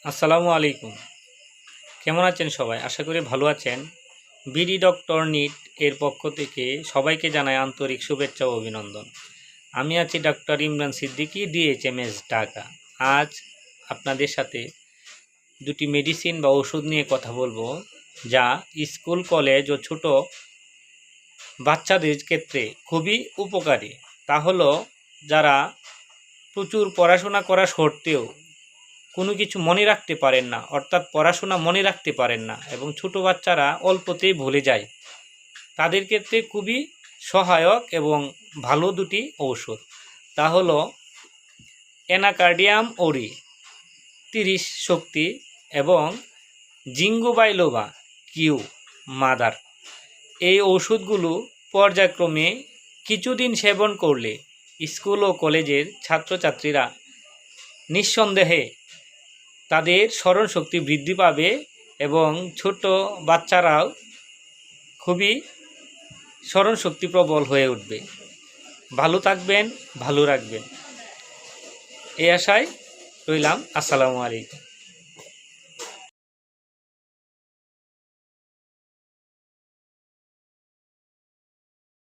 আসসালামু আলাইকুম। কেমন আছেন সবাই? আশা করি ভালো আছেন। বিডি ডক্টর নিট এর পক্ষ থেকে সবাইকে জানাই আন্তরিক শুভেচ্ছা ও অভিনন্দন। আমি আছি ডক্টর ইমরান সিদ্দিকী, ডিএইচএমএস, ঢাকা। আজ আপনাদের সাথে দুটি মেডিসিন বা ওষুধ নিয়ে কথা বলবো, যা স্কুল, কলেজ ও ছোট বাচ্চাদের ক্ষেত্রে খুবই উপকারী। তা হলো, যারা প্রচুর পড়াশোনা করা সত্ত্বেও কোনো কিছু মনে রাখতে পারেন না, অর্থাৎ পড়াশোনা মনে রাখতে পারেন না এবং ছোট বাচ্চারা অল্পতেই ভুলে যায়, তাদের ক্ষেত্রে খুবই সহায়ক এবং ভালো দুটি ঔষধ। তা হলো অ্যানাকার্ডিয়াম ওরি 30 শক্তি এবং জিঙ্গো বাইলোবা কিউ মাদার। এই ওষুধগুলো পর্যায়ক্রমে কিছুদিন সেবন করলে স্কুল ও কলেজের ছাত্রছাত্রীরা নিঃসন্দেহে তাদের স্মরণশক্তি বৃদ্ধি পাবে এবং ছোট বাচ্চারাও খুবই স্মরণশক্তি প্রবল হয়ে উঠবে। ভালো থাকবেন, ভালো রাখবেন, এই আশায় রইলাম। আসসালামু আলাইকুম।